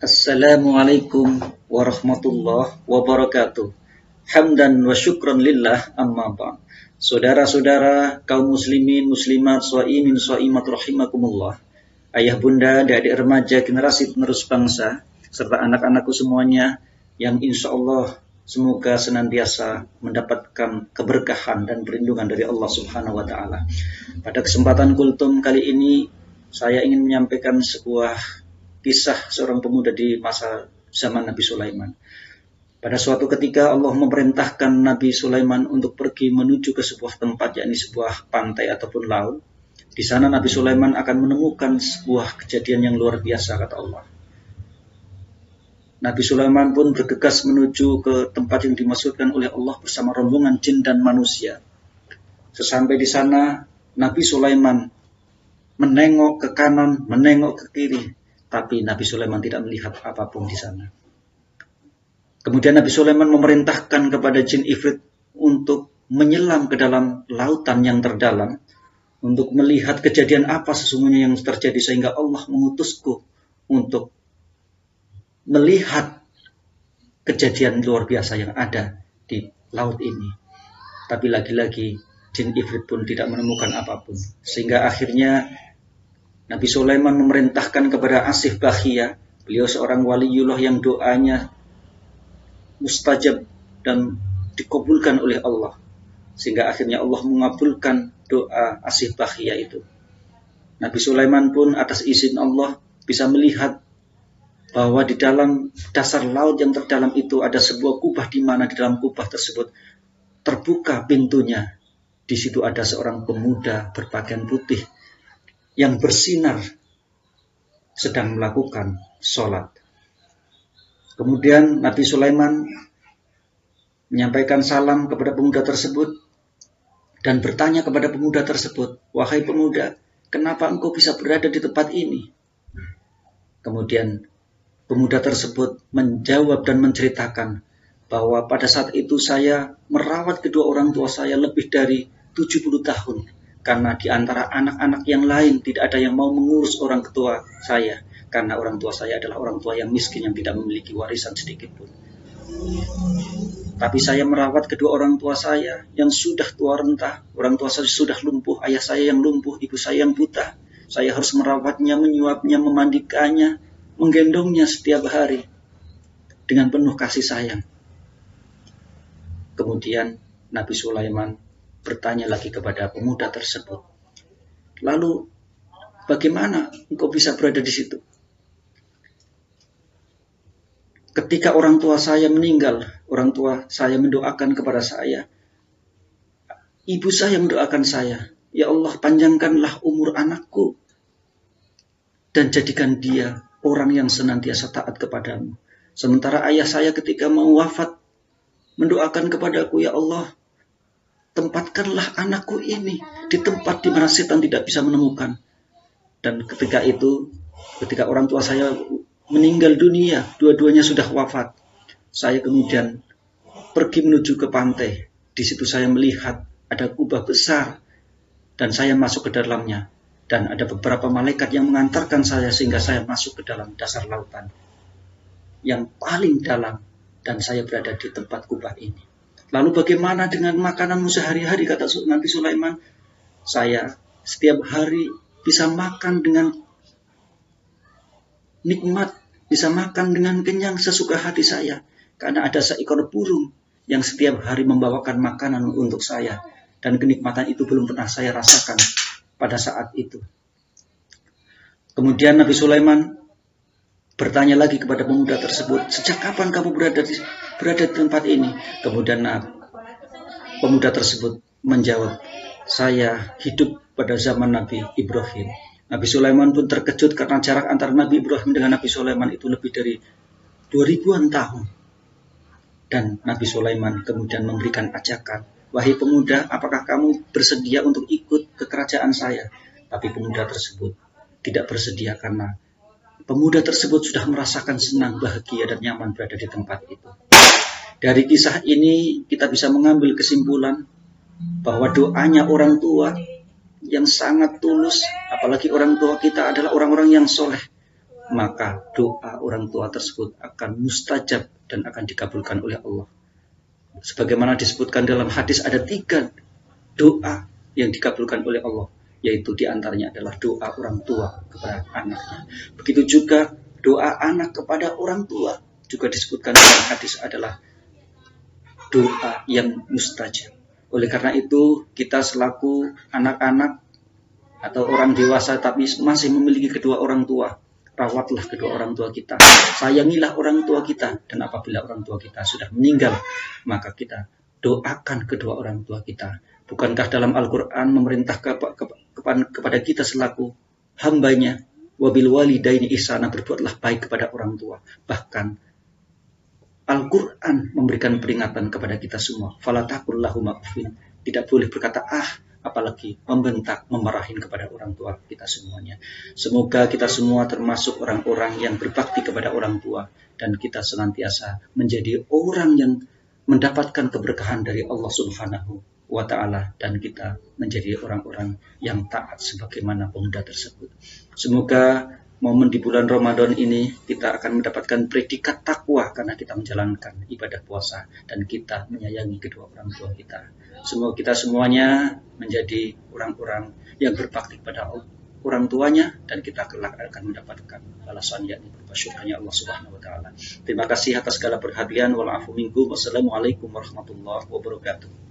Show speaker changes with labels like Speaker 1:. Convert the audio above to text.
Speaker 1: Assalamualaikum warahmatullahi wabarakatuh. Hamdan wa syukran lillah amma ba'd. Saudara-saudara kaum muslimin, muslimat, shaimin, shaimat rahimakumullah. Ayah bunda, adik-adik remaja, generasi penerus bangsa, serta anak-anakku semuanya yang insya Allah semoga senantiasa mendapatkan keberkahan dan perlindungan dari Allah Subhanahu wa Ta'ala. Pada kesempatan kultum kali ini, saya ingin menyampaikan sebuah kisah seorang pemuda di masa zaman Nabi Sulaiman. Pada suatu ketika Allah memerintahkan Nabi Sulaiman untuk pergi menuju ke sebuah tempat, yakni sebuah pantai ataupun laut. Di sana Nabi Sulaiman akan menemukan sebuah kejadian yang luar biasa, kata Allah. Nabi Sulaiman pun bergegas menuju ke tempat yang dimaksudkan oleh Allah bersama rombongan jin dan manusia. Sesampai di sana, Nabi Sulaiman menengok ke kanan, menengok ke kiri. Tapi Nabi Sulaiman tidak melihat apapun di sana. Kemudian Nabi Sulaiman memerintahkan kepada jin Ifrit untuk menyelam ke dalam lautan yang terdalam untuk melihat kejadian apa sesungguhnya yang terjadi, sehingga Allah mengutusku untuk melihat kejadian luar biasa yang ada di laut ini. Tapi lagi-lagi jin Ifrit pun tidak menemukan apapun, sehingga akhirnya Nabi Sulaiman memerintahkan kepada Asif Bakhia, beliau seorang waliullah yang doanya mustajab dan dikabulkan oleh Allah, sehingga akhirnya Allah mengabulkan doa Asif Bakhia itu. Nabi Sulaiman pun atas izin Allah bisa melihat bahwa di dalam dasar laut yang terdalam itu ada sebuah kubah, di mana di dalam kubah tersebut terbuka pintunya. Di situ ada seorang pemuda berpakaian putih yang bersinar sedang melakukan sholat. Kemudian Nabi Sulaiman menyampaikan salam kepada pemuda tersebut dan bertanya kepada pemuda tersebut, "Wahai pemuda, kenapa engkau bisa berada di tempat ini?" Kemudian pemuda tersebut menjawab dan menceritakan bahwa pada saat itu saya merawat kedua orang tua saya lebih dari 70 tahun. Karena di antara anak-anak yang lain tidak ada yang mau mengurus orang tua saya. Karena orang tua saya adalah orang tua yang miskin, yang tidak memiliki warisan sedikit pun. Tapi saya merawat kedua orang tua saya yang sudah tua renta. Orang tua saya sudah lumpuh, ayah saya yang lumpuh, ibu saya yang buta. Saya harus merawatnya, menyuapnya, memandikannya, menggendongnya setiap hari dengan penuh kasih sayang. Kemudian Nabi Sulaiman bertanya lagi kepada pemuda tersebut, "Lalu bagaimana engkau bisa berada di situ? Ketika orang tua saya meninggal, orang tua saya mendoakan kepada saya, ibu saya mendoakan saya, ya Allah, panjangkanlah umur anakku dan jadikan dia orang yang senantiasa taat kepadamu. Sementara ayah saya ketika mau wafat mendoakan kepadaku, ya Allah, tempatkanlah anakku ini di tempat di mana setan tidak bisa menemukan." Dan ketika itu, ketika orang tua saya meninggal dunia, dua-duanya sudah wafat, saya kemudian pergi menuju ke pantai. Di situ saya melihat ada kubah besar dan saya masuk ke dalamnya. Dan ada beberapa malaikat yang mengantarkan saya sehingga saya masuk ke dalam dasar lautan yang paling dalam, dan saya berada di tempat kubah ini. "Lalu bagaimana dengan makananmu sehari-hari?" kata Nabi Sulaiman. "Saya setiap hari bisa makan dengan nikmat, bisa makan dengan kenyang sesuka hati saya. Karena ada seekor burung yang setiap hari membawakan makanan untuk saya. Dan kenikmatan itu belum pernah saya rasakan pada saat itu." Kemudian Nabi Sulaiman bertanya lagi kepada pemuda tersebut, "Sejak kapan kamu berada di tempat ini?" Kemudian pemuda tersebut menjawab, "Saya hidup pada zaman Nabi Ibrahim." Nabi Sulaiman pun terkejut karena jarak antara Nabi Ibrahim dengan Nabi Sulaiman itu lebih dari 2000-an tahun. Dan Nabi Sulaiman kemudian memberikan ajakan, "Wahai pemuda, apakah kamu bersedia untuk ikut ke kerajaan saya?" Tapi pemuda tersebut tidak bersedia karena pemuda tersebut sudah merasakan senang, bahagia, dan nyaman berada di tempat itu. Dari kisah ini kita bisa mengambil kesimpulan bahwa doanya orang tua yang sangat tulus, apalagi orang tua kita adalah orang-orang yang soleh, maka doa orang tua tersebut akan mustajab dan akan dikabulkan oleh Allah. Sebagaimana disebutkan dalam hadis, ada 3 doa yang dikabulkan oleh Allah, yaitu diantaranya adalah doa orang tua kepada anaknya. Begitu juga doa anak kepada orang tua juga disebutkan dalam hadis adalah doa yang mustajab. Oleh karena itu, kita selaku anak-anak atau orang dewasa tapi masih memiliki kedua orang tua, rawatlah kedua orang tua kita, sayangilah orang tua kita, dan apabila orang tua kita sudah meninggal, maka kita doakan kedua orang tua kita. Bukankah dalam Al-Quran memerintah kepada kita selaku hambanya, wabil walidaini ihsana, berbuatlah baik kepada orang tua. Bahkan Al-Quran memberikan peringatan kepada kita semua, fala taqul lahuma uffin, tidak boleh berkata apalagi membentak, memarahin kepada orang tua kita semuanya. Semoga kita semua termasuk orang-orang yang berbakti kepada orang tua, dan kita senantiasa menjadi orang yang mendapatkan keberkahan dari Allah Subhanahu wa Ta'ala, dan kita menjadi orang-orang yang taat sebagaimana pemuda tersebut. Semoga momen di bulan Ramadan ini kita akan mendapatkan predikat takwa karena kita menjalankan ibadah puasa dan kita menyayangi kedua orang tua kita. Semoga kita semuanya menjadi orang-orang yang berbakti pada orang tuanya, dan kita kelak akan mendapatkan balasan yakni berupa syurganya Allah Subhanahu wa Ta'ala. Terima kasih atas segala perhatian. Wal afu minkum. Wassalamualaikum warahmatullahi wabarakatuh.